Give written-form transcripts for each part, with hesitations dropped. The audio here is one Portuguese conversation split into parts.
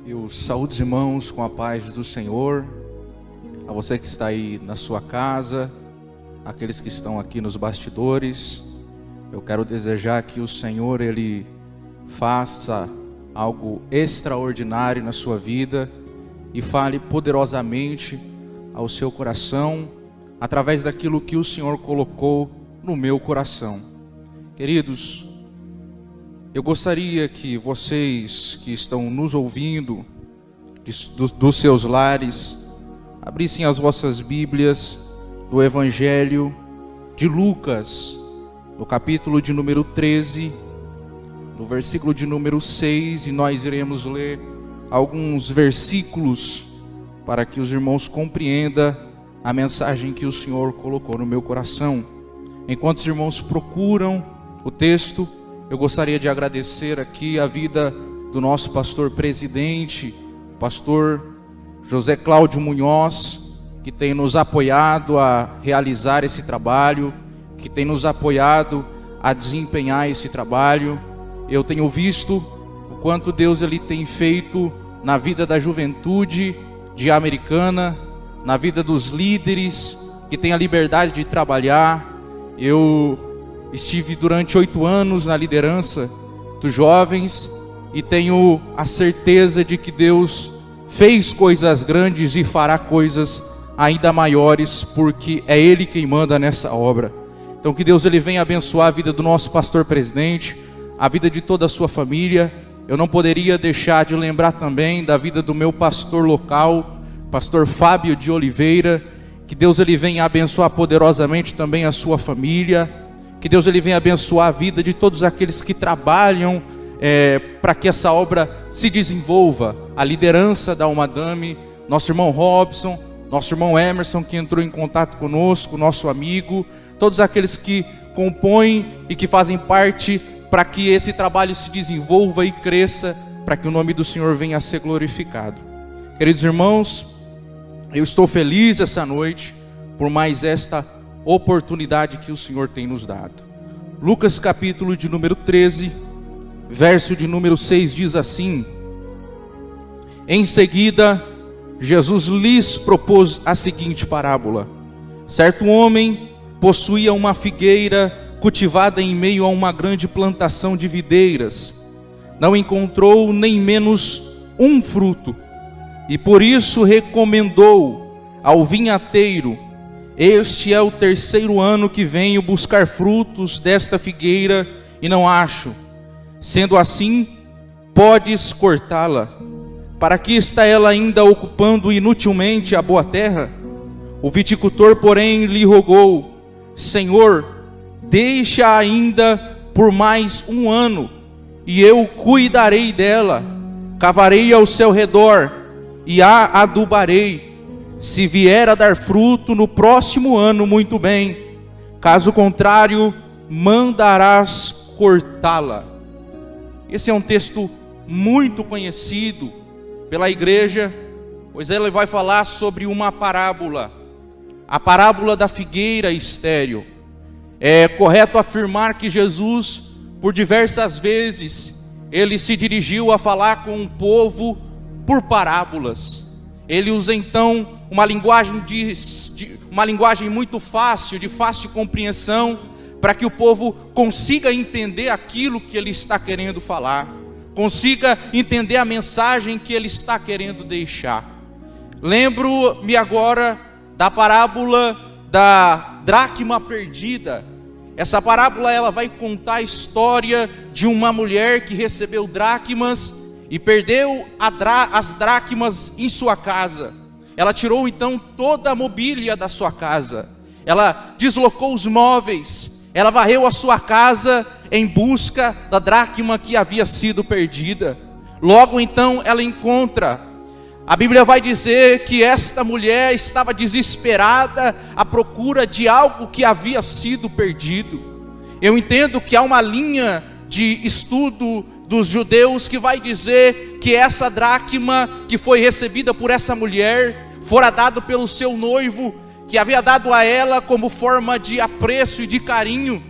Eu saúdo os irmãos com a paz do Senhor, a você que está aí na sua casa, aqueles que estão aqui nos bastidores. Eu quero desejar que o Senhor, Ele faça algo extraordinário na sua vida e fale poderosamente ao seu coração, através daquilo que o Senhor colocou no meu coração. Queridos, eu gostaria que vocês que estão nos ouvindo dos seus lares abrissem as vossas Bíblias do Evangelho de Lucas, no capítulo de número 13, no versículo de número 6, e nós iremos ler alguns versículos para que os irmãos compreendam a mensagem que o Senhor colocou no meu coração. Enquanto os irmãos procuram o texto, eu gostaria de agradecer aqui a vida do nosso pastor presidente, pastor José Cláudio Munhoz, que tem nos apoiado a realizar esse trabalho, que tem nos apoiado a desempenhar esse trabalho. Eu tenho visto o quanto Deus ele tem feito na vida da juventude de Americana, na vida dos líderes que têm a liberdade de trabalhar. Eu estive durante 8 anos na liderança dos jovens e tenho a certeza de que Deus fez coisas grandes e fará coisas ainda maiores, porque é Ele quem manda nessa obra. Então que Deus ele venha abençoar a vida do nosso pastor presidente, a vida de toda a sua família. Eu não poderia deixar de lembrar também da vida do meu pastor local, pastor Fábio de Oliveira. Que Deus ele venha abençoar poderosamente também a sua família. Que Deus ele venha abençoar a vida de todos aqueles que trabalham para que essa obra se desenvolva. A liderança da Almadame, nosso irmão Robson, nosso irmão Emerson, que entrou em contato conosco, nosso amigo, todos aqueles que compõem e que fazem parte para que esse trabalho se desenvolva e cresça, para que o nome do Senhor venha a ser glorificado. Queridos irmãos, eu estou feliz essa noite por mais esta oportunidade que o Senhor tem nos dado. Lucas capítulo de número 13, verso de número 6 diz assim: Em seguida, Jesus lhes propôs a seguinte parábola. Certo homem possuía uma figueira cultivada em meio a uma grande plantação de videiras. Não encontrou nem menos um fruto, e por isso recomendou ao vinhateiro: Este é o 3º ano que venho buscar frutos desta figueira e não acho. Sendo assim, podes cortá-la. Para que está ela ainda ocupando inutilmente a boa terra? O viticultor, porém, lhe rogou: Senhor, deixa ainda por mais 1 ano, e eu cuidarei dela. Cavarei ao seu redor e a adubarei. Se vier a dar fruto no próximo ano, muito bem. Caso contrário, mandarás cortá-la. Esse é um texto muito conhecido pela igreja, pois ele vai falar sobre uma parábola, a parábola da figueira estéril. É correto afirmar que Jesus, por diversas vezes, ele se dirigiu a falar com o povo por parábolas. Ele usa então uma linguagem uma linguagem muito fácil, de fácil compreensão, para que o povo consiga entender aquilo que ele está querendo falar, consiga entender a mensagem que ele está querendo deixar. Lembro-me agora da parábola da dracma perdida. Essa parábola ela vai contar a história de uma mulher que recebeu dracmas e perdeu as dracmas em sua casa. Ela tirou então toda a mobília da sua casa. Ela deslocou os móveis. Ela varreu a sua casa em busca da dracma que havia sido perdida. Logo então ela encontra. A Bíblia vai dizer que esta mulher estava desesperada à procura de algo que havia sido perdido. Eu entendo que há uma linha de estudo dos judeus que vai dizer que essa dracma que foi recebida por essa mulher fora dado pelo seu noivo, que havia dado a ela como forma de apreço e de carinho.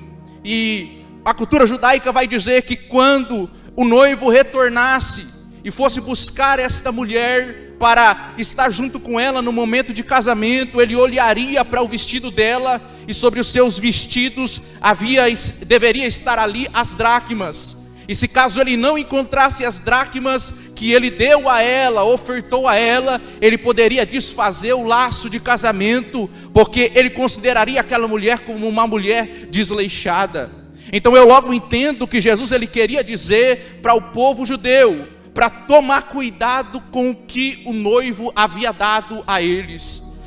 E a cultura judaica vai dizer que quando o noivo retornasse, e fosse buscar esta mulher para estar junto com ela no momento de casamento, ele olharia para o vestido dela, e sobre os seus vestidos deveria estar ali as dracmas. E se caso ele não encontrasse as dracmas que ele deu a ela, ofertou a ela, ele poderia desfazer o laço de casamento, porque ele consideraria aquela mulher como uma mulher desleixada. Então eu logo entendo que Jesus ele queria dizer para o povo judeu, para tomar cuidado com o que o noivo havia dado a eles.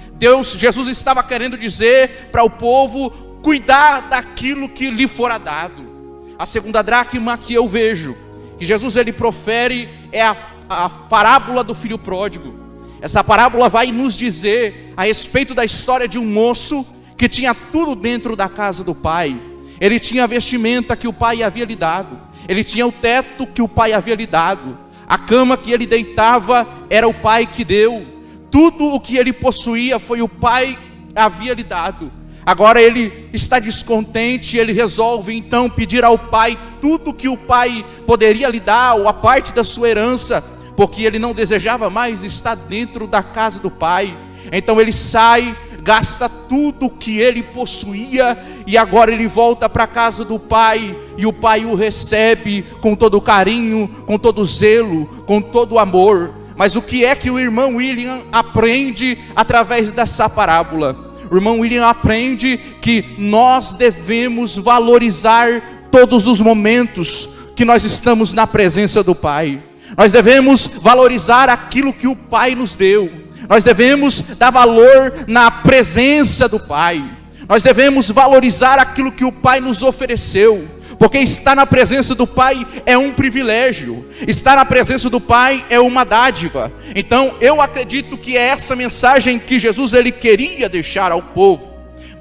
Jesus estava querendo dizer para o povo cuidar daquilo que lhe fora dado. A segunda dracma que eu vejo, que Jesus ele profere, é a parábola do filho pródigo. Essa parábola vai nos dizer a respeito da história de um moço que tinha tudo dentro da casa do pai. Ele tinha a vestimenta que o pai havia lhe dado, ele tinha o teto que o pai havia lhe dado, a cama que ele deitava era o pai que deu, tudo o que ele possuía foi o pai que havia lhe dado. Agora ele está descontente, ele resolve então pedir ao pai tudo que o pai poderia lhe dar, ou a parte da sua herança, porque ele não desejava mais estar dentro da casa do pai. Então ele sai, gasta tudo que ele possuía, e agora ele volta para a casa do pai, e o pai o recebe com todo carinho, com todo zelo, com todo amor. Mas o que é que o irmão William aprende através dessa parábola? O irmão William aprende que nós devemos valorizar todos os momentos que nós estamos na presença do Pai. Nós devemos valorizar aquilo que o Pai nos deu. Nós devemos dar valor na presença do Pai. Nós devemos valorizar aquilo que o Pai nos ofereceu. Porque estar na presença do Pai é um privilégio, estar na presença do Pai é uma dádiva. Então eu acredito que é essa mensagem que Jesus ele queria deixar ao povo.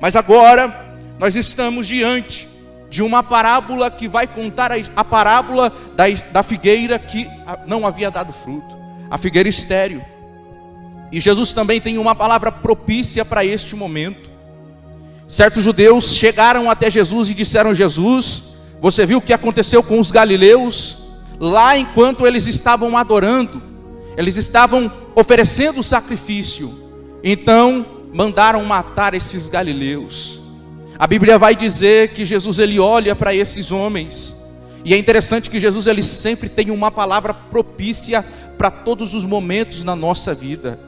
Mas agora nós estamos diante de uma parábola que vai contar a parábola da figueira que não havia dado fruto, a figueira estéril. E Jesus também tem uma palavra propícia para este momento. Certos judeus chegaram até Jesus e disseram: Jesus, você viu o que aconteceu com os galileus? Lá enquanto eles estavam adorando, eles estavam oferecendo sacrifício, então mandaram matar esses galileus. A Bíblia vai dizer que Jesus ele olha para esses homens, e é interessante que Jesus ele sempre tem uma palavra propícia para todos os momentos na nossa vida.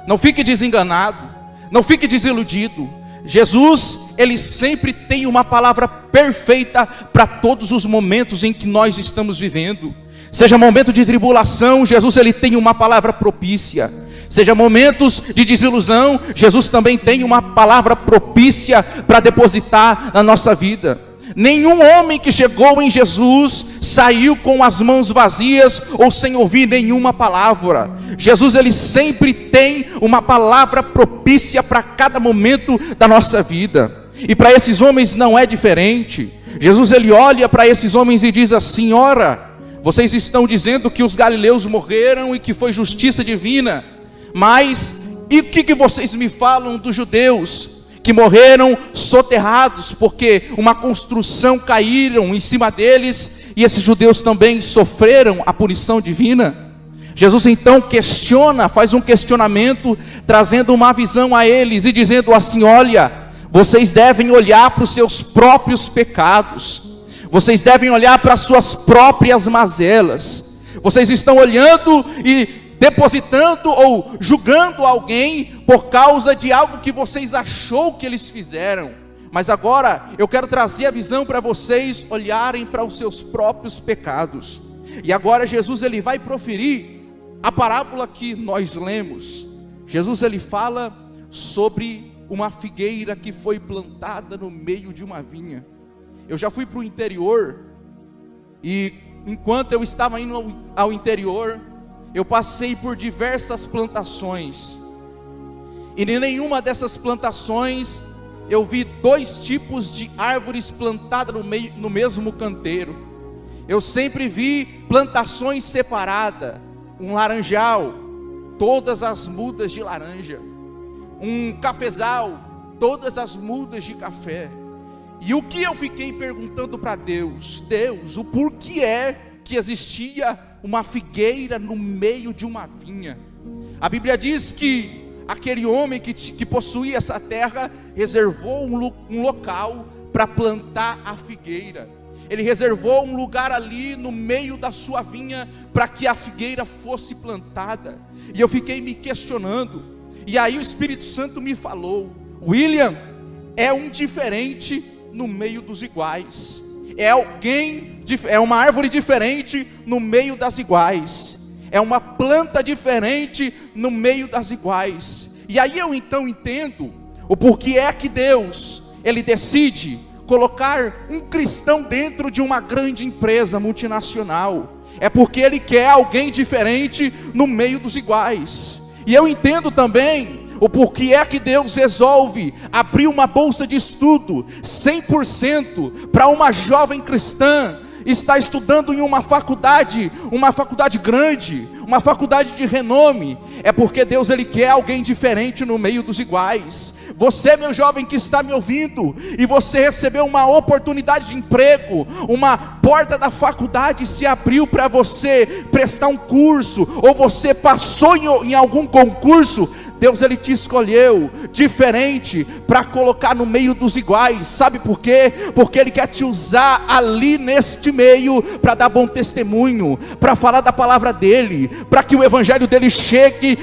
Não fique desenganado, não fique desiludido. Jesus, ele sempre tem uma palavra perfeita para todos os momentos em que nós estamos vivendo. Seja momento de tribulação, Jesus ele tem uma palavra propícia. Seja momentos de desilusão, Jesus também tem uma palavra propícia para depositar na nossa vida. Nenhum homem que chegou em Jesus saiu com as mãos vazias ou sem ouvir nenhuma palavra. Jesus ele sempre tem uma palavra propícia para cada momento da nossa vida. E para esses homens não é diferente. Jesus ele olha para esses homens e diz assim: ora, vocês estão dizendo que os galileus morreram e que foi justiça divina, mas e o que vocês me falam dos judeus que morreram soterrados, porque uma construção caíram em cima deles, e esses judeus também sofreram a punição divina? Jesus então questiona, faz um questionamento, trazendo uma visão a eles, e dizendo assim: olha, vocês devem olhar para os seus próprios pecados, vocês devem olhar para as suas próprias mazelas, vocês estão olhando e depositando ou julgando alguém por causa de algo que vocês achou que eles fizeram. Mas agora eu quero trazer a visão para vocês olharem para os seus próprios pecados. E agora Jesus ele vai proferir a parábola que nós lemos. Jesus ele fala sobre uma figueira que foi plantada no meio de uma vinha. Eu já fui para o interior, e enquanto eu estava indo ao interior, eu passei por diversas plantações, e em nenhuma dessas plantações eu vi dois tipos de árvores plantadas no mesmo canteiro. Eu sempre vi plantações separadas, um laranjal, todas as mudas de laranja, um cafezal, todas as mudas de café. E o que eu fiquei perguntando para Deus: Deus, o porquê é que existia uma figueira no meio de uma vinha. A Bíblia diz que aquele homem que possuía essa terra reservou um local para plantar a figueira. Ele reservou um lugar ali no meio da sua vinha para que a figueira fosse plantada. E eu fiquei me questionando, e aí o Espírito Santo me falou: William, é um diferente no meio dos iguais. É uma árvore diferente no meio das iguais. É uma planta diferente no meio das iguais. E aí eu então entendo o porquê é que Deus, Ele decide colocar um cristão dentro de uma grande empresa multinacional. É porque Ele quer alguém diferente no meio dos iguais. E eu entendo também o porquê é que Deus resolve abrir uma bolsa de estudo 100% para uma jovem cristã está estudando em uma faculdade grande, uma faculdade de renome. É porque Deus, Ele quer alguém diferente no meio dos iguais. Você, meu jovem que está me ouvindo, e você recebeu uma oportunidade de emprego, uma porta da faculdade se abriu para você prestar um curso, ou você passou em algum concurso, Deus, Ele te escolheu diferente para colocar no meio dos iguais. Sabe por quê? Porque Ele quer te usar ali neste meio para dar bom testemunho, para falar da palavra dEle, para que o evangelho dEle chegue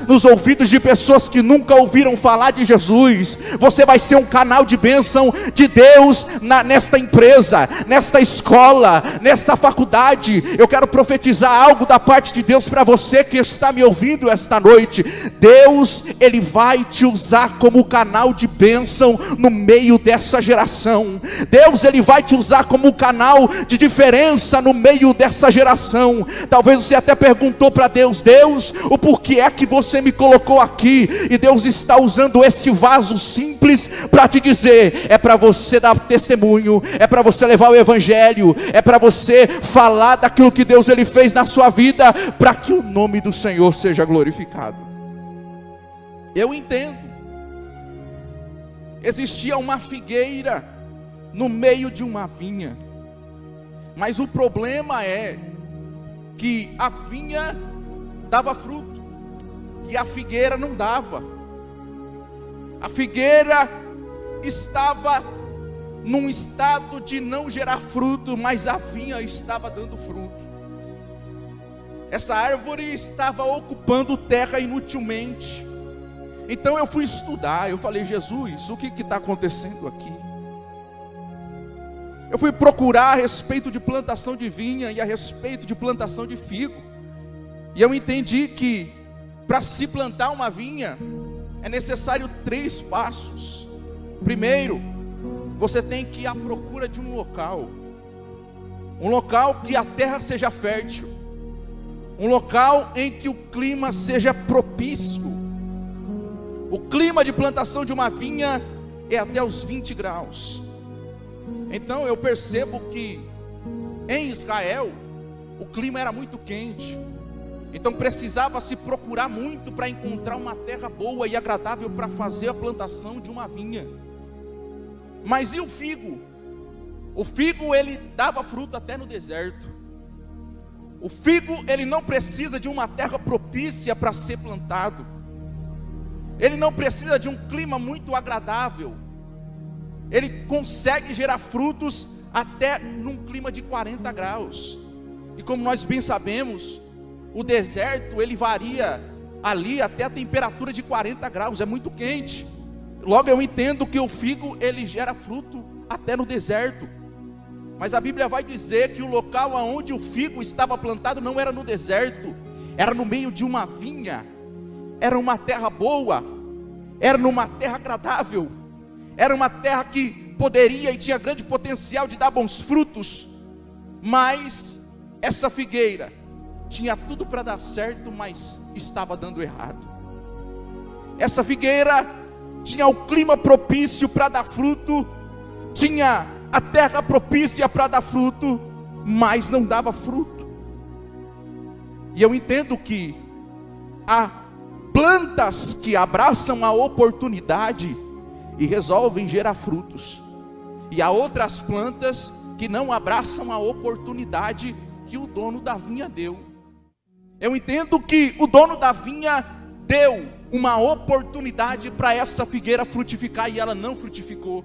nos ouvidos de pessoas que nunca ouviram falar de Jesus. Você vai ser um canal de bênção de Deus nesta empresa, nesta escola, nesta faculdade. Eu quero profetizar algo da parte de Deus para você que está me ouvindo esta noite. Deus, Ele vai te usar como canal de bênção no meio dessa geração. Deus, Ele vai te usar como canal de diferença no meio dessa geração. Talvez você até perguntou para Deus: Deus, o porquê é que você me colocou aqui? E Deus está usando esse vaso simples para te dizer: é para você dar testemunho, é para você levar o evangelho, é para você falar daquilo que Deus, Ele fez na sua vida, para que o nome do Senhor seja glorificado. Eu entendo, existia uma figueira no meio de uma vinha, mas o problema é que a vinha dava fruto e a figueira não dava. A figueira estava num estado de não gerar fruto, mas a vinha estava dando fruto. Essa árvore estava ocupando terra inutilmente. Então eu fui estudar, eu falei: Jesus, o que está acontecendo aqui? Eu fui procurar a respeito de plantação de vinha e a respeito de plantação de figo. E eu entendi que para se plantar uma vinha é necessário 3 passos. Primeiro, você tem que ir à procura de um local que a terra seja fértil, um local em que o clima seja propício. O clima de plantação de uma vinha é até os 20 graus. Então eu percebo que em Israel o clima era muito quente. Então precisava se procurar muito para encontrar uma terra boa e agradável para fazer a plantação de uma vinha. Mas e o figo? O figo, ele dava fruto até no deserto. O figo, ele não precisa de uma terra propícia para ser plantado. Ele não precisa de um clima muito agradável. Ele consegue gerar frutos até num clima de 40 graus. E como nós bem sabemos, o deserto, ele varia ali até a temperatura de 40 graus, é muito quente. Logo eu entendo que o figo, ele gera fruto até no deserto. Mas a Bíblia vai dizer que o local onde o figo estava plantado não era no deserto, era no meio de uma vinha. Era uma terra boa, era numa terra agradável, era uma terra que poderia e tinha grande potencial de dar bons frutos. Mas essa figueira tinha tudo para dar certo, mas estava dando errado. Essa figueira tinha o clima propício para dar fruto, tinha a terra propícia para dar fruto, mas não dava fruto. E eu entendo que há plantas que abraçam a oportunidade e resolvem gerar frutos, e há outras plantas que não abraçam a oportunidade, que o dono da vinha deu. Eu entendo que o dono da vinha deu uma oportunidade para essa figueira frutificar e ela não frutificou.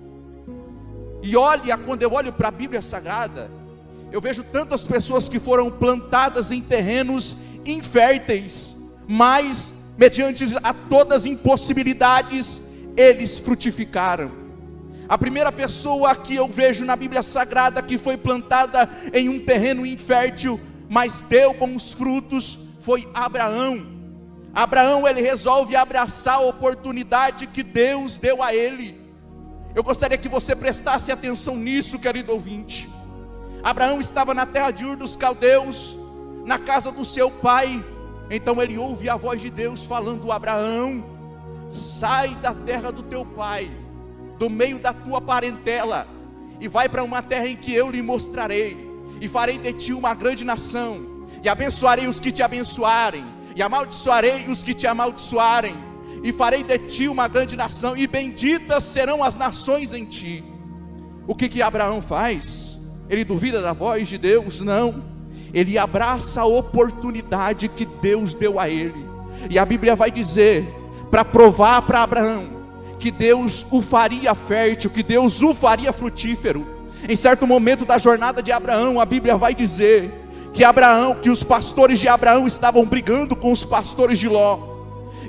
E olha, quando eu olho para a Bíblia Sagrada, eu vejo tantas pessoas que foram plantadas em terrenos inférteis, mas mediante a todas as impossibilidades, eles frutificaram. A primeira pessoa que eu vejo na Bíblia Sagrada que foi plantada em um terreno infértil, mas deu bons frutos, foi Abraão. Abraão, ele resolve abraçar a oportunidade que Deus deu a ele. Eu gostaria que você prestasse atenção nisso, querido ouvinte. Abraão estava na terra de Ur dos Caldeus, na casa do seu pai. Então ele ouve a voz de Deus falando: Abraão, sai da terra do teu pai, do meio da tua parentela, e vai para uma terra em que eu lhe mostrarei, e farei de ti uma grande nação, e abençoarei os que te abençoarem, e amaldiçoarei os que te amaldiçoarem, e farei de ti uma grande nação, e benditas serão as nações em ti. O que Abraão faz? Ele duvida da voz de Deus? Não, ele abraça a oportunidade que Deus deu a ele. E a Bíblia vai dizer, para provar para Abraão, que Deus o faria fértil, que Deus o faria frutífero. Em certo momento da jornada de Abraão, a Bíblia vai dizer que os pastores de Abraão estavam brigando com os pastores de Ló.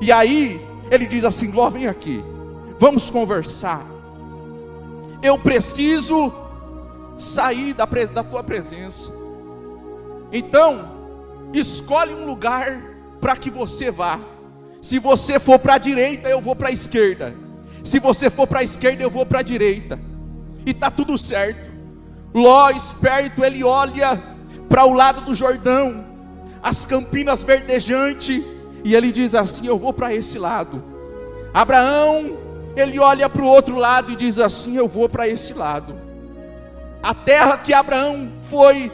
E aí ele diz assim: Ló, vem aqui, vamos conversar. Eu preciso sair da tua presença. Então escolhe um lugar para que você vá. Se você for para a direita, eu vou para a esquerda. Se você for para a esquerda, eu vou para a direita. E está tudo certo. Ló, esperto, ele olha para o lado do Jordão, as campinas verdejantes, e ele diz assim: eu vou para esse lado. Abraão, ele olha para o outro lado e diz assim: eu vou para esse lado. A terra que Abraão foi,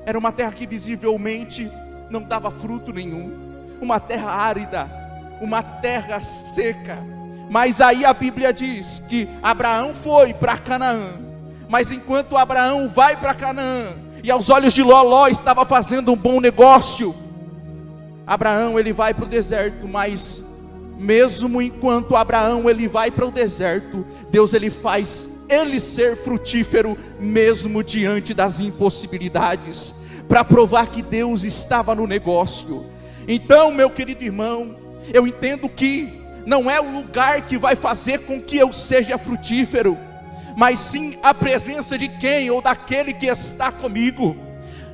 era uma terra que visivelmente não dava fruto nenhum, uma terra árida, uma terra seca. Mas aí a Bíblia diz que Abraão foi para Canaã. Mas enquanto Abraão vai para Canaã, e aos olhos de Ló estava fazendo um bom negócio, Abraão ele vai para o deserto. Mas mesmo enquanto Abraão ele vai para o deserto, Deus ele faz ele ser frutífero, mesmo diante das impossibilidades, para provar que Deus estava no negócio. Então, meu querido irmão, eu entendo que não é o lugar que vai fazer com que eu seja frutífero, mas sim a presença de quem ou daquele que está comigo.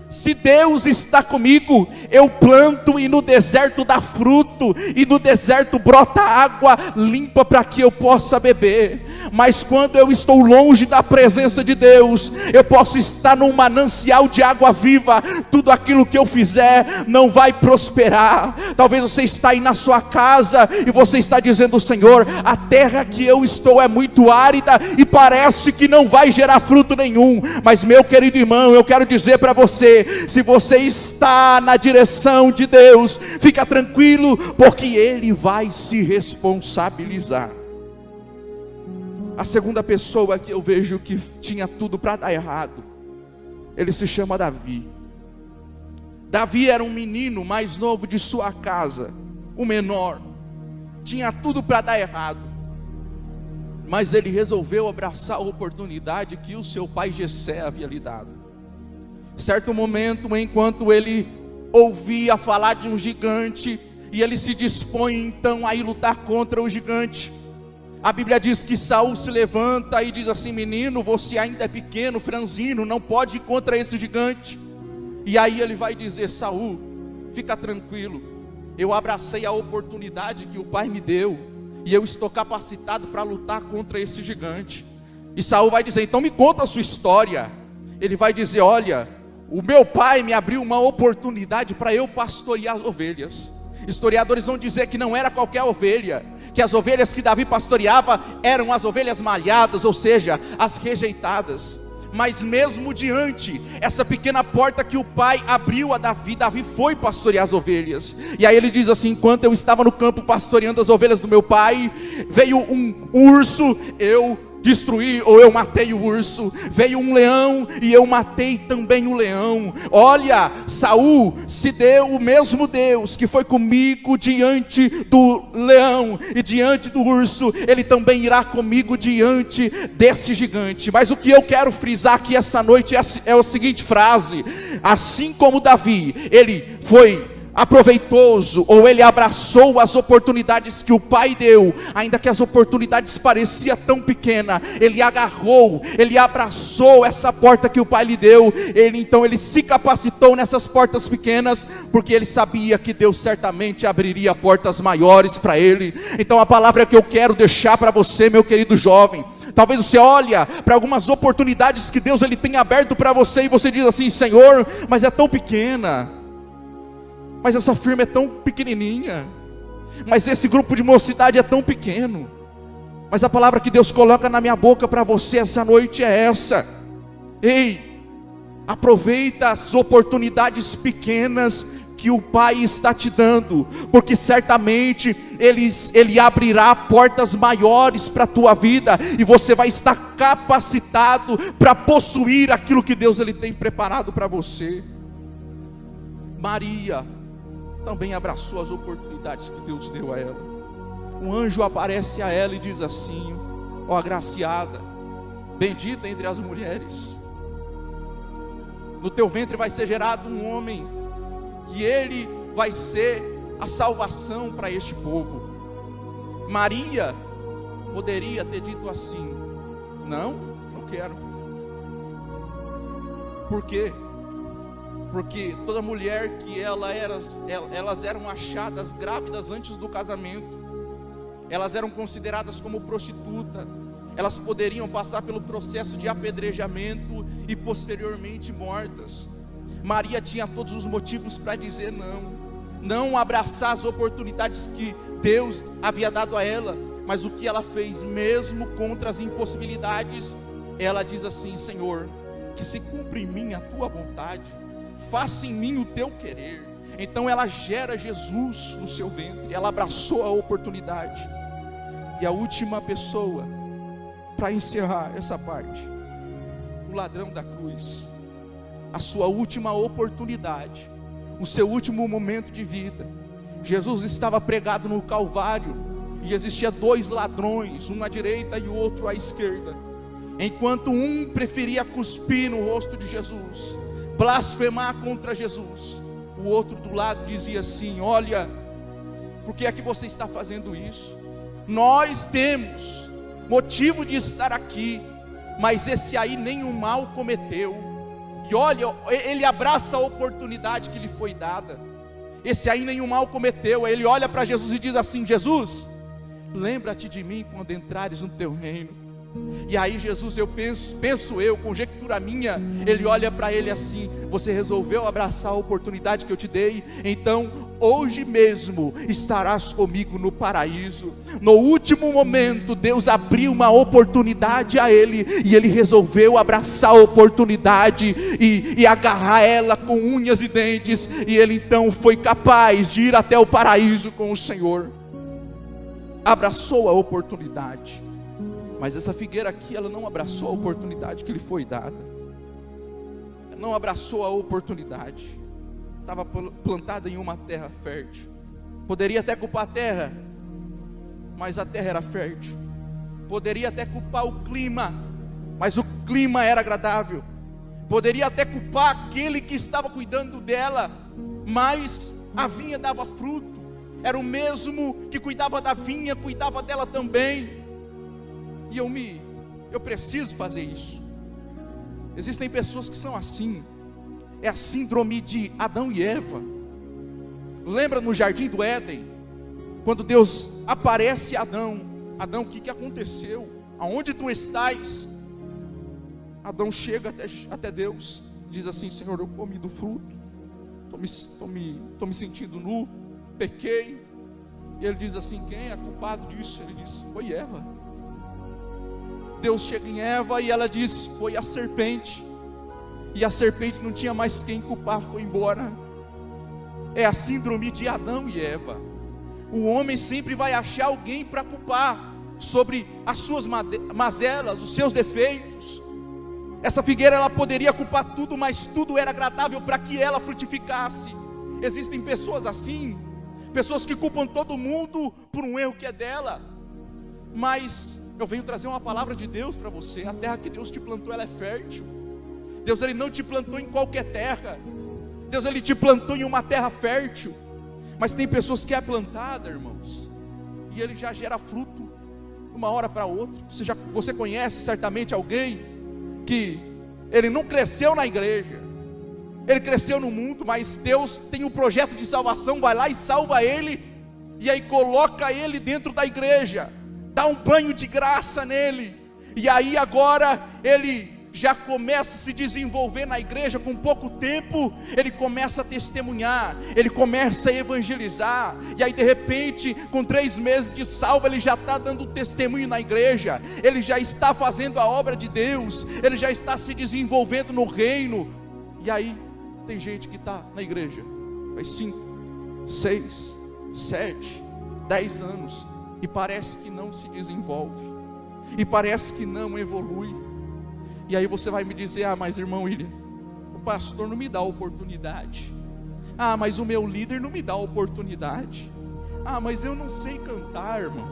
Se Deus está comigo, eu planto e no deserto dá fruto, e no deserto brota água limpa para que eu possa beber. Mas quando eu estou longe da presença de Deus, eu posso estar num manancial de água viva, tudo aquilo que eu fizer não vai prosperar. Talvez você está aí na sua casa e você está dizendo: Senhor, a terra que eu estou é muito árida e parece que não vai gerar fruto nenhum. Mas meu querido irmão, eu quero dizer para você: se você está na direção de Deus, fica tranquilo, porque Ele vai se responsabilizar. A segunda pessoa que eu vejo que tinha tudo para dar errado, ele se chama Davi. Davi era um menino mais novo de sua casa, o menor, tinha tudo para dar errado, mas ele resolveu abraçar a oportunidade que o seu pai Jessé havia lhe dado. Certo momento, enquanto ele ouvia falar de um gigante, e ele se dispõe então a ir lutar contra o gigante, a Bíblia diz que Saul se levanta e diz assim: menino, você ainda é pequeno, franzino, não pode ir contra esse gigante. E aí ele vai dizer: Saul, fica tranquilo, eu abracei a oportunidade que o pai me deu, e eu estou capacitado para lutar contra esse gigante. E Saul vai dizer: então me conta a sua história. Ele vai dizer: olha, o meu pai me abriu uma oportunidade para eu pastorear as ovelhas. Historiadores vão dizer que não era qualquer ovelha, que as ovelhas que Davi pastoreava eram as ovelhas malhadas, ou seja, as rejeitadas. Mas mesmo diante essa pequena porta que o pai abriu a Davi, Davi foi pastorear as ovelhas. E aí ele diz assim: enquanto eu estava no campo pastoreando as ovelhas do meu pai, veio um urso, eu destruir, ou eu matei o urso. Veio um leão e eu matei também o leão. Olha, Saul se deu o mesmo Deus que foi comigo diante do leão e diante do urso, ele também irá comigo diante desse gigante. Mas o que eu quero frisar aqui essa noite é a seguinte frase: assim como Davi, ele foi aproveitoso, ou ele abraçou as oportunidades que o pai deu, ainda que as oportunidades pareciam tão pequenas, ele agarrou, ele abraçou essa porta que o pai lhe deu. Então ele se capacitou nessas portas pequenas, porque ele sabia que Deus certamente abriria portas maiores para ele. Então a palavra que eu quero deixar para você, meu querido jovem, talvez você olha para algumas oportunidades que Deus ele tem aberto para você, e você diz assim: Senhor, mas é tão pequena, mas essa firma é tão pequenininha, mas esse grupo de mocidade é tão pequeno. Mas a palavra que Deus coloca na minha boca para você essa noite é essa: ei, aproveita as oportunidades pequenas que o Pai está te dando, porque certamente Ele abrirá portas maiores para a tua vida, e você vai estar capacitado para possuir aquilo que Deus ele tem preparado para você. Maria também abraçou as oportunidades que Deus deu a ela. Um anjo aparece a ela e diz assim: ó agraciada, bendita entre as mulheres, no teu ventre vai ser gerado um homem, que ele vai ser a salvação para este povo. Maria poderia ter dito assim: não quero. Por quê? Porque toda mulher que elas eram achadas grávidas antes do casamento, elas eram consideradas como prostituta, elas poderiam passar pelo processo de apedrejamento e posteriormente mortas. Maria tinha todos os motivos para dizer não abraçar as oportunidades que Deus havia dado a ela. Mas o que ela fez, mesmo contra as impossibilidades, ela diz assim: Senhor, que se cumpra em mim a tua vontade, faça em mim o teu querer. Então ela gera Jesus no seu ventre, ela abraçou a oportunidade. E a última pessoa, para encerrar essa parte, o ladrão da cruz, a sua última oportunidade, o seu último momento de vida. Jesus estava pregado no Calvário, e existia dois ladrões, um à direita e o outro à esquerda. Enquanto um preferia cuspir no rosto de Jesus, blasfemar contra Jesus, o outro do lado dizia assim: olha, por que é que você está fazendo isso? Nós temos motivo de estar aqui, mas esse aí nenhum mal cometeu. E olha, ele abraça a oportunidade que lhe foi dada. Esse aí nenhum mal cometeu. Ele olha para Jesus e diz assim: Jesus, lembra-te de mim quando entrares no teu reino. E aí Jesus, conjectura minha, ele olha para ele assim: você resolveu abraçar a oportunidade que eu te dei, então hoje mesmo estarás comigo no paraíso. No último momento, Deus abriu uma oportunidade a ele, e ele resolveu abraçar a oportunidade e agarrar ela com unhas e dentes, e ele então foi capaz de ir até o paraíso com o Senhor. Abraçou a oportunidade. Mas essa figueira aqui, ela não abraçou a oportunidade que lhe foi dada. Não abraçou a oportunidade. Estava plantada em uma terra fértil. Poderia até culpar a terra, mas a terra era fértil. Poderia até culpar o clima, mas o clima era agradável. Poderia até culpar aquele que estava cuidando dela, mas a vinha dava fruto. Era o mesmo que cuidava da vinha, cuidava dela também. E eu preciso fazer isso. Existem pessoas que são assim. É a síndrome de Adão e Eva. Lembra no jardim do Éden, quando Deus aparece a Adão: Adão, o que aconteceu? Aonde tu estás? Adão chega até Deus, diz assim: Senhor, eu comi do fruto, estou me sentindo nu, pequei. E ele diz assim: quem é culpado disso? Ele diz: foi Eva. Deus chega em Eva e ela diz: foi a serpente. E a serpente não tinha mais quem culpar, foi embora. É a síndrome de Adão e Eva. O homem sempre vai achar alguém para culpar. sobre as suas mazelas, os seus defeitos. Essa figueira, ela poderia culpar tudo, mas tudo era agradável para que ela frutificasse. Existem pessoas assim, pessoas que culpam todo mundo por um erro que é dela. Mas eu venho trazer uma palavra de Deus para você. A terra que Deus te plantou, ela é fértil. Deus, Ele não te plantou em qualquer terra. Deus, Ele te plantou em uma terra fértil. Mas tem pessoas que é plantada, irmãos, e ele já gera fruto de uma hora para outra. Você conhece certamente alguém que ele não cresceu na igreja, ele cresceu no mundo, mas Deus tem um projeto de salvação, vai lá e salva ele, e aí coloca ele dentro da igreja, dá um banho de graça nele, e aí agora ele já começa a se desenvolver na igreja. Com pouco tempo, ele começa a testemunhar, ele começa a evangelizar, e aí de repente, com 3 meses de salva, ele já está dando testemunho na igreja, ele já está fazendo a obra de Deus, ele já está se desenvolvendo no reino. E aí, tem gente que está na igreja, faz 5, 6, 7, 10 anos, e parece que não se desenvolve, e parece que não evolui. E aí você vai me dizer: ah, mas irmão William, o pastor não me dá oportunidade. Ah, mas o meu líder não me dá oportunidade. Ah, mas eu não sei cantar, irmão.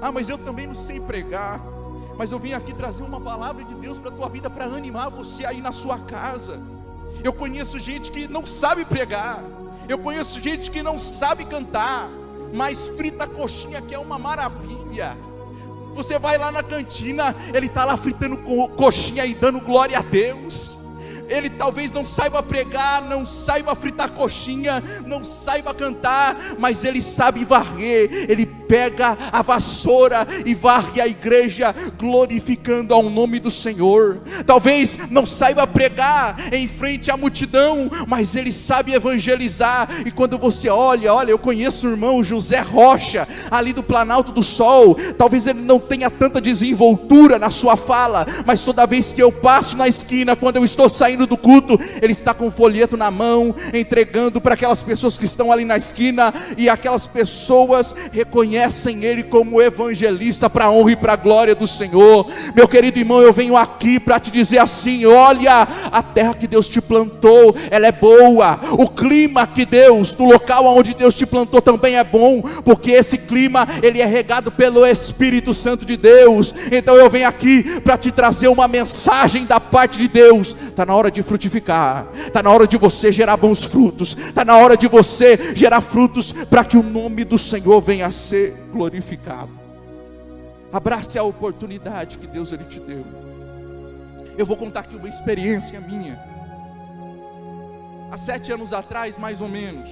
Ah, mas eu também não sei pregar. Mas eu vim aqui trazer uma palavra de Deus para a tua vida, para animar você aí na sua casa. Eu conheço gente que não sabe pregar, eu conheço gente que não sabe cantar, mas frita coxinha, que é uma maravilha. Você vai lá na cantina, ele está lá fritando coxinha e dando glória a Deus. Ele talvez não saiba pregar, não saiba fritar coxinha, não saiba cantar, mas ele sabe varrer. Ele pega a vassoura e varre a igreja, glorificando ao nome do Senhor. Talvez não saiba pregar em frente à multidão, mas ele sabe evangelizar. E quando você olha, eu conheço o irmão José Rocha, ali do Planalto do Sol. Talvez ele não tenha tanta desenvoltura na sua fala, mas toda vez que eu passo na esquina, quando eu estou saindo do culto, ele está com um folheto na mão, entregando para aquelas pessoas que estão ali na esquina, e aquelas pessoas reconhecem ele como evangelista, para a honra e para a glória do Senhor. Meu querido irmão, eu venho aqui para te dizer assim: olha, a terra que Deus te plantou, ela é boa. O clima que Deus, do local onde Deus te plantou, também é bom, porque esse clima, ele é regado pelo Espírito Santo de Deus. Então eu venho aqui para te trazer uma mensagem da parte de Deus. Está na hora de frutificar, está na hora de você gerar bons frutos, está na hora de você gerar frutos, para que o nome do Senhor venha a ser glorificado. Abrace a oportunidade que Deus ele te deu. Eu vou contar aqui uma experiência minha. Há 7 anos atrás, mais ou menos,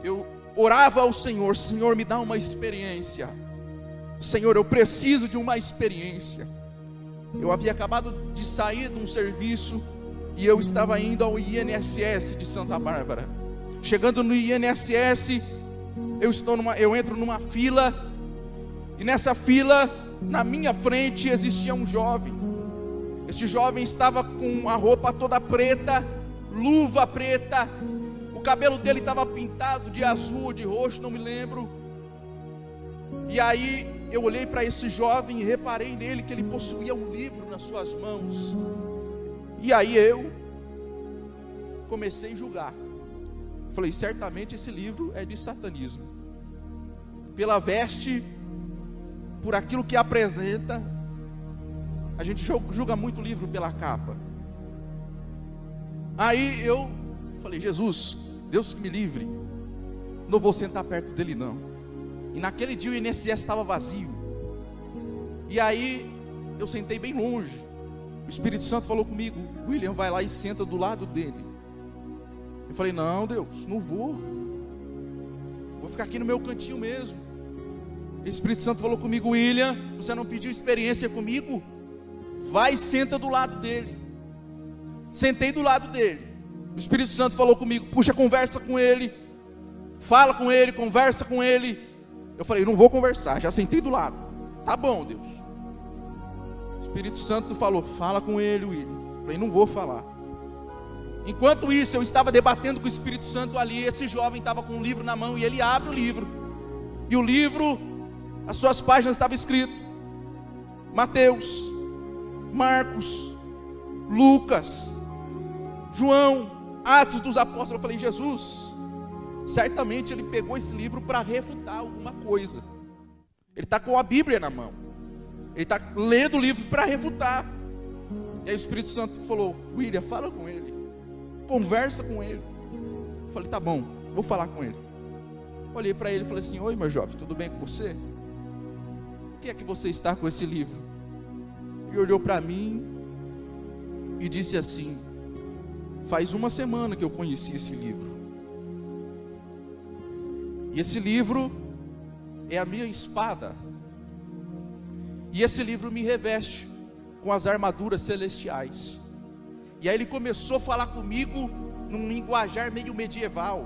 eu orava ao Senhor: Senhor, me dá uma experiência. Senhor, eu preciso de uma experiência. Eu havia acabado de sair de um serviço e eu estava indo ao INSS de Santa Bárbara. Chegando no INSS, eu entro numa fila, e nessa fila, na minha frente, existia um jovem. Esse jovem estava com a roupa toda preta, luva preta, o cabelo dele estava pintado de azul ou de roxo, não me lembro. E aí eu olhei para esse jovem e reparei nele que ele possuía um livro nas suas mãos. E aí eu comecei a julgar. Falei: certamente esse livro é de satanismo. Pela veste, por aquilo que apresenta, a gente julga muito livro pela capa. Aí eu falei: Jesus, Deus que me livre, não vou sentar perto dele não. E naquele dia o INSS estava vazio. E aí eu sentei bem longe. O Espírito Santo falou comigo: William, vai lá e senta do lado dele. Eu falei: não, Deus, não vou. Vou ficar aqui no meu cantinho mesmo. O Espírito Santo falou comigo: William, você não pediu experiência comigo? Vai e senta do lado dele. Sentei do lado dele. O Espírito Santo falou comigo: puxa, conversa com ele. Fala com ele, conversa com ele. Eu falei: não vou conversar, já sentei do lado. Tá bom, Deus. O Espírito Santo falou: fala com ele, William. Eu falei: não vou falar. Enquanto isso, eu estava debatendo com o Espírito Santo ali. Esse jovem estava com um livro na mão, e ele abre o livro. E o livro As suas páginas estava escrito Mateus, Marcos, Lucas, João, Atos dos Apóstolos. Eu falei, Jesus, certamente ele pegou esse livro para refutar alguma coisa. Ele está com a Bíblia na mão, ele está lendo o livro para refutar. E aí o Espírito Santo falou, William, fala com ele, conversa com ele. Eu falei, tá bom, vou falar com ele. Olhei para ele e falei assim, oi meu jovem, tudo bem com você? Por que é que você está com esse livro? Ele olhou para mim e disse assim, faz uma semana que eu conheci esse livro. E esse livro é a minha espada. E esse livro me reveste com as armaduras celestiais. E aí ele começou a falar comigo num linguajar meio medieval,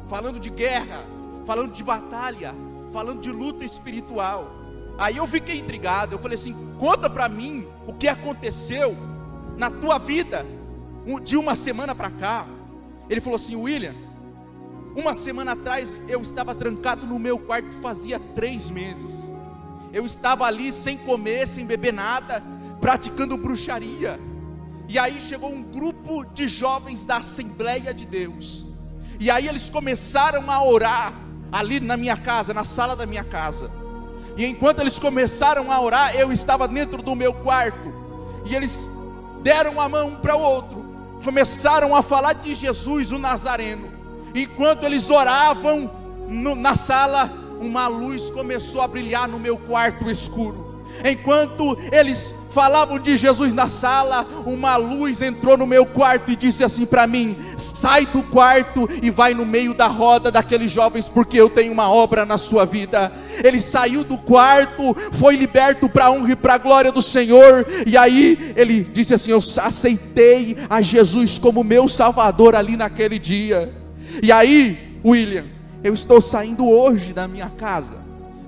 falando de guerra, falando de batalha, falando de luta espiritual. Aí eu fiquei intrigado, eu falei assim, conta para mim o que aconteceu na tua vida de uma semana para cá. Ele falou assim, William, uma semana atrás eu estava trancado no meu quarto fazia 3 meses. Eu estava ali sem comer, sem beber nada, praticando bruxaria. E aí chegou um grupo de jovens da Assembleia de Deus. E aí eles começaram a orar ali na minha casa, na sala da minha casa. E enquanto eles começaram a orar, eu estava dentro do meu quarto. E eles deram a mão um para o outro, começaram a falar de Jesus o Nazareno. Enquanto eles oravam na sala, uma luz começou a brilhar no meu quarto escuro. Enquanto eles falavam de Jesus na sala, uma luz entrou no meu quarto e disse assim para mim, sai do quarto e vai no meio da roda daqueles jovens, porque eu tenho uma obra na sua vida. Ele saiu do quarto, foi liberto para a honra e para a glória do Senhor. E aí ele disse assim, eu aceitei a Jesus como meu Salvador ali naquele dia. E aí, William, eu estou saindo hoje da minha casa,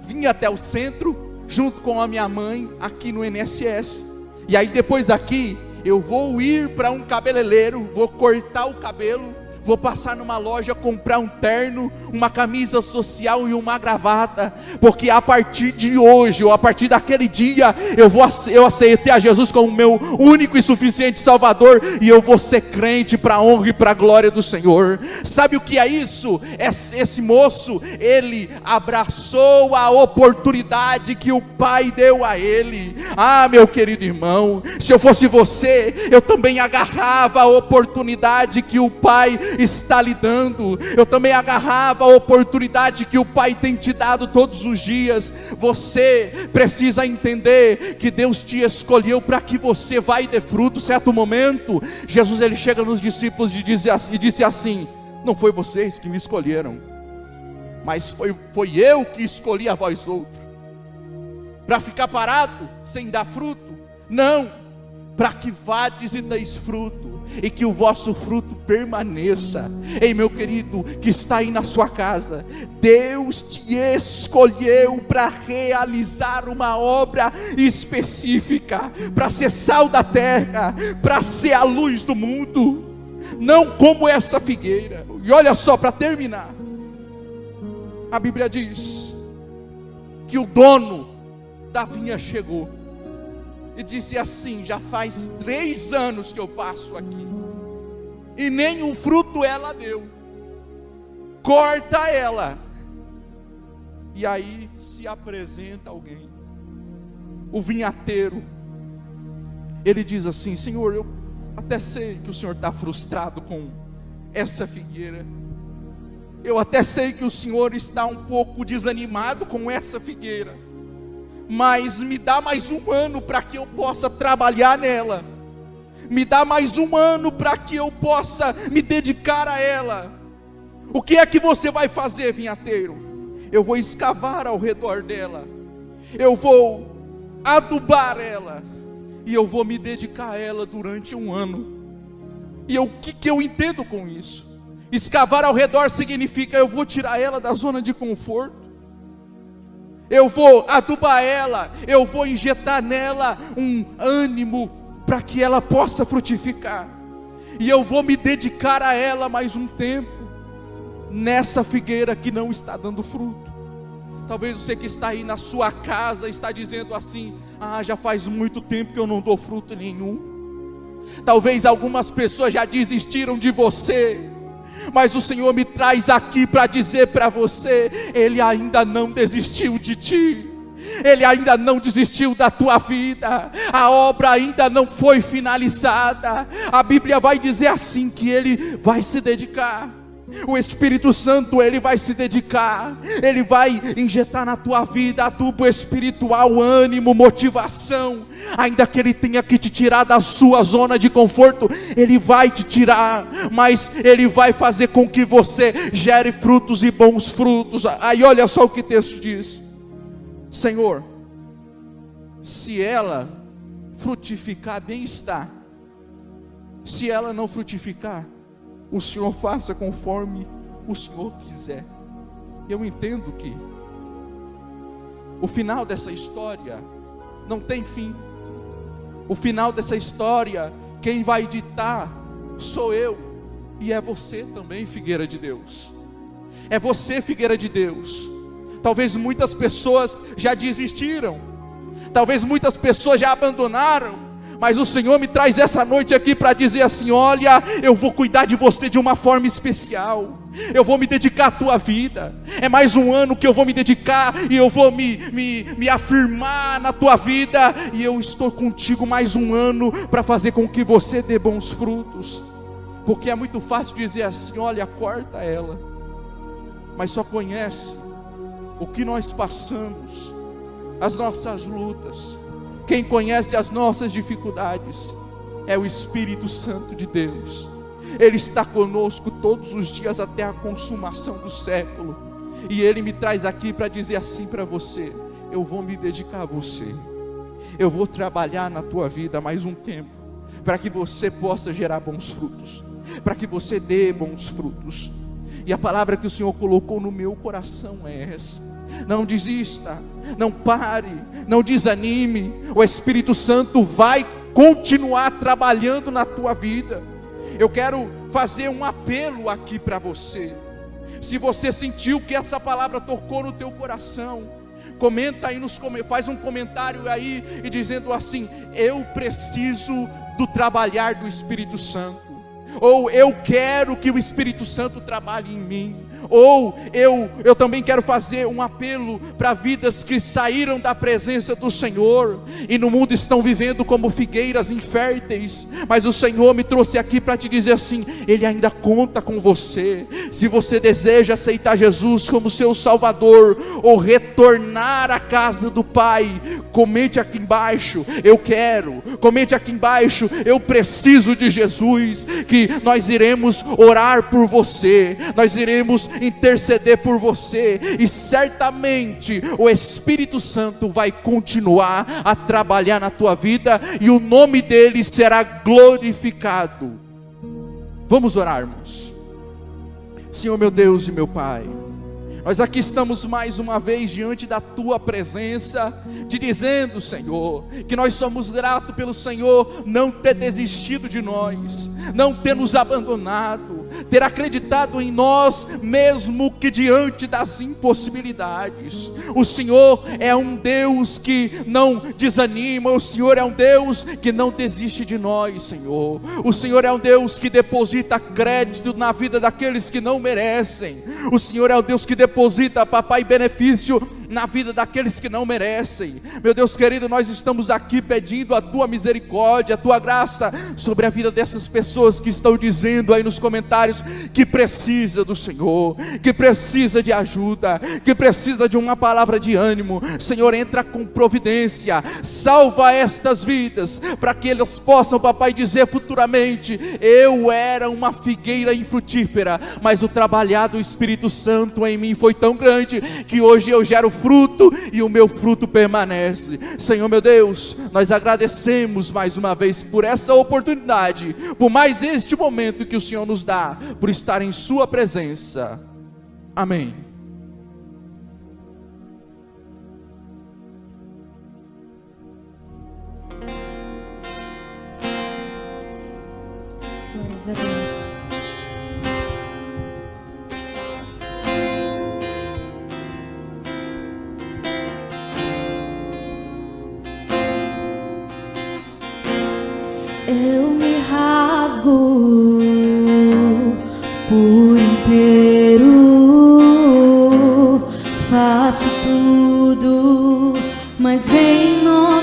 vim até o centro junto com a minha mãe aqui no INSS. E aí depois daqui eu vou ir para um cabeleireiro, vou cortar o cabelo, vou passar numa loja, comprar um terno, uma camisa social e uma gravata, porque a partir de hoje, ou a partir daquele dia, eu aceitei a Jesus como meu único e suficiente Salvador, e eu vou ser crente para a honra e para a glória do Senhor. Sabe o que é isso? Esse moço, ele abraçou a oportunidade que o Pai deu a ele. Ah, meu querido irmão, se eu fosse você, eu também agarrava a oportunidade que o Pai está lhe dando. Eu também agarrava a oportunidade que o Pai tem te dado todos os dias. Você precisa entender que Deus te escolheu para que você vá e dê fruto. Certo momento, Jesus ele chega nos discípulos e disse assim, não foi vocês que me escolheram, mas foi eu que escolhi a vós outros, para ficar parado sem dar fruto? Não, para que vades e deis fruto, e que o vosso fruto permaneça. Ei, meu querido, que está aí na sua casa, Deus te escolheu para realizar uma obra específica, para ser sal da terra, para ser a luz do mundo, não como essa figueira. E olha só, para terminar, a Bíblia diz que o dono da vinha chegou e disse assim, já faz 3 anos que eu passo aqui, e nenhum fruto ela deu, corta ela. E aí se apresenta alguém, o vinhateiro. Ele diz assim, Senhor, eu até sei que o Senhor está frustrado com essa figueira, eu até sei que o Senhor está um pouco desanimado com essa figueira, mas me dá mais 1 ano para que eu possa trabalhar nela, me dá mais 1 ano para que eu possa me dedicar a ela. O que é que você vai fazer, vinhateiro? Eu vou escavar ao redor dela, eu vou adubar ela, e eu vou me dedicar a ela durante 1 ano. E o que eu entendo com isso? Escavar ao redor significa eu vou tirar ela da zona de conforto, eu vou adubar ela, eu vou injetar nela um ânimo para que ela possa frutificar, e eu vou me dedicar a ela mais um tempo, nessa figueira que não está dando fruto. Talvez você que está aí na sua casa está dizendo assim: já faz muito tempo que eu não dou fruto nenhum. Talvez algumas pessoas já desistiram de você, mas o Senhor me traz aqui para dizer para você: Ele ainda não desistiu de ti. Ele ainda não desistiu da tua vida. A obra ainda não foi finalizada. A Bíblia vai dizer assim, que Ele vai se dedicar. O Espírito Santo, Ele vai se dedicar. Ele vai injetar na tua vida adubo espiritual, ânimo, motivação. Ainda que Ele tenha que te tirar da sua zona de conforto, Ele vai te tirar, mas Ele vai fazer com que você gere frutos e bons frutos. Aí olha só o que o texto diz: Senhor, se ela frutificar, bem está. Se ela não frutificar, o Senhor faça conforme o Senhor quiser. Eu entendo que o final dessa história não tem fim. O final dessa história, quem vai ditar sou eu, e é você também, figueira de Deus. É você, figueira de Deus. Talvez muitas pessoas já desistiram, talvez muitas pessoas já abandonaram, mas o Senhor me traz essa noite aqui para dizer assim: olha, eu vou cuidar de você de uma forma especial. Eu vou me dedicar à tua vida. É mais um ano que eu vou me dedicar, e eu vou me afirmar na tua vida, e eu estou contigo mais um ano para fazer com que você dê bons frutos. Porque é muito fácil dizer assim: olha, corta ela, mas só conhece o que nós passamos, as nossas lutas. Quem conhece as nossas dificuldades é o Espírito Santo de Deus. Ele está conosco todos os dias até a consumação do século. E Ele me traz aqui para dizer assim para você: eu vou me dedicar a você. Eu vou trabalhar na tua vida mais um tempo, para que você possa gerar bons frutos, para que você dê bons frutos. E a palavra que o Senhor colocou no meu coração é essa: não desista, não pare, não desanime. O Espírito Santo vai continuar trabalhando na tua vida. Eu quero fazer um apelo aqui para você. Se você sentiu que essa palavra tocou no teu coração, comenta aí faz um comentário aí e dizendo assim: eu preciso do trabalhar do Espírito Santo. Ou eu quero que o Espírito Santo trabalhe em mim. Ou eu também quero fazer um apelo para vidas que saíram da presença do Senhor e no mundo estão vivendo como figueiras inférteis, mas o Senhor me trouxe aqui para te dizer assim: Ele ainda conta com você. Se você deseja aceitar Jesus como seu Salvador, ou retornar à casa do Pai, comente aqui embaixo: eu quero. Comente aqui embaixo: eu preciso de Jesus. Que nós iremos orar por você, nós iremos interceder por você, e certamente o Espírito Santo vai continuar a trabalhar na tua vida, e o nome dele será glorificado. Vamos orar, irmãos. Senhor meu Deus e meu Pai, nós aqui estamos mais uma vez diante da tua presença, te dizendo, Senhor, que nós somos gratos pelo Senhor não ter desistido de nós, não ter nos abandonado, ter acreditado em nós, mesmo que diante das impossibilidades. O Senhor é um Deus que não desanima, o Senhor é um Deus que não desiste de nós, Senhor. O Senhor é um Deus que deposita crédito na vida daqueles que não merecem. O Senhor é um Deus que deposita, papai, benefício na vida daqueles que não merecem. Meu Deus querido, nós estamos aqui pedindo a tua misericórdia, a tua graça sobre a vida dessas pessoas que estão dizendo aí nos comentários que precisa do Senhor, que precisa de ajuda, que precisa de uma palavra de ânimo. Senhor, entra com providência, salva estas vidas, para que elas possam, papai, dizer futuramente: eu era uma figueira infrutífera, mas o trabalhar do Espírito Santo em mim foi tão grande, que hoje eu gero fruto, e o meu fruto permanece. Senhor meu Deus, nós agradecemos mais uma vez por essa oportunidade, por mais este momento que o Senhor nos dá, por estar em sua presença. Amém. Glórias a Deus. por inteiro. Faço tudo, mas vem novamente.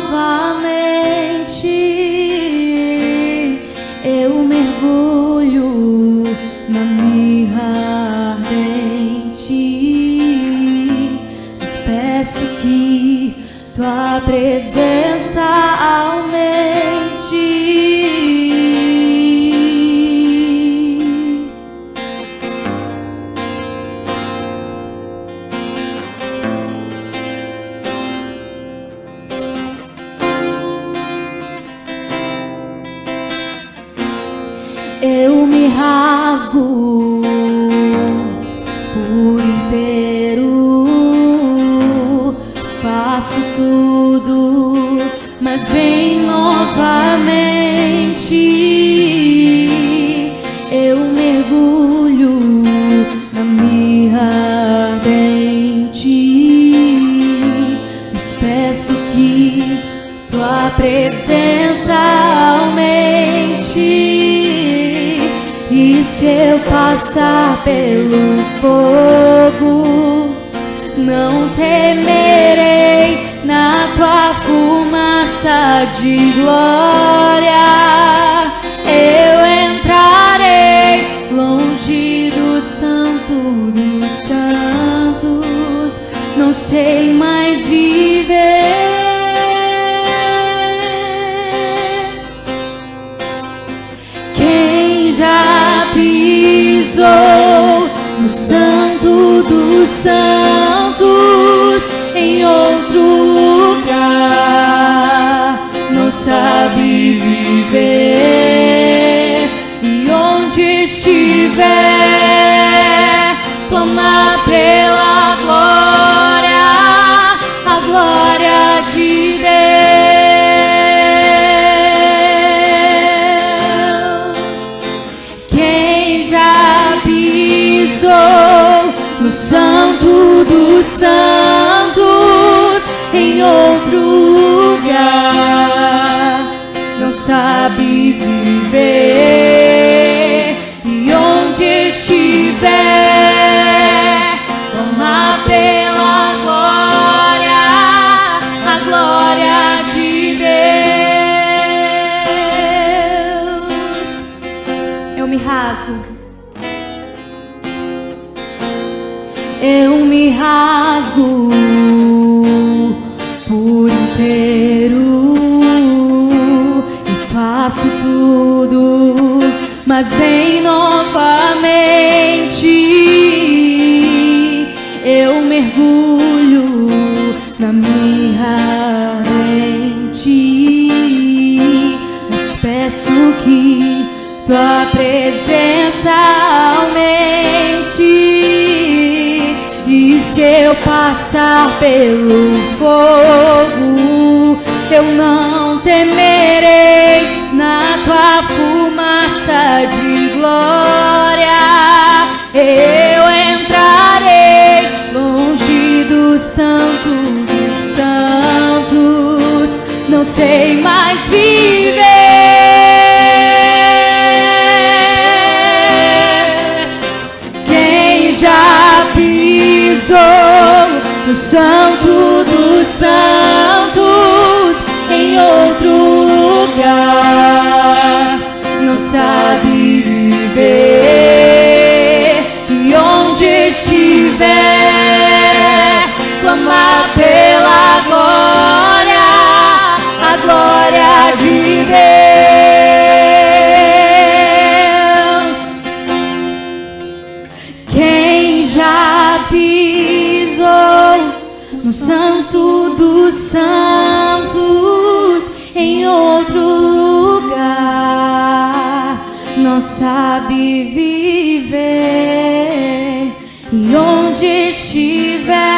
Eu mergulho na mirra ardente, mas peço que tua presença aumente. Eu me rasgo por inteiro, faço tudo, mas vem novamente. Eu mergulho na mirra ardente, mas peço que tua presença aumente. E se eu passar pelo fogo, não temerei, na tua fumaça de glória eu entrarei, longe do santo dos santos, não sei mais viver. Já pisou no santo dos santos, em outro lugar não sabe viver, e onde estiver clama pela glória, a glória de Deus. No santo dos santos, em outro lugar não sabe viver, e onde estiver clama pela glória, a glória de Deus. Eu me rasgo. Eu me rasgo por inteiro e faço tudo, mas vem novamente. Eu mergulho na mirra ardente, mas peço que tua presença aumente. E se eu passar pelo fogo, eu não temerei, na tua fumaça de glória eu entrarei, longe do santo dos santos, não sei mais viver. Quem já pisou no santo dos santos, em outro lugar não sabe viver, e onde estiver clama pela glória, a glória de Deus. Quem já pisou no santo dos santos, em outro lugar não sabe viver, e onde estiver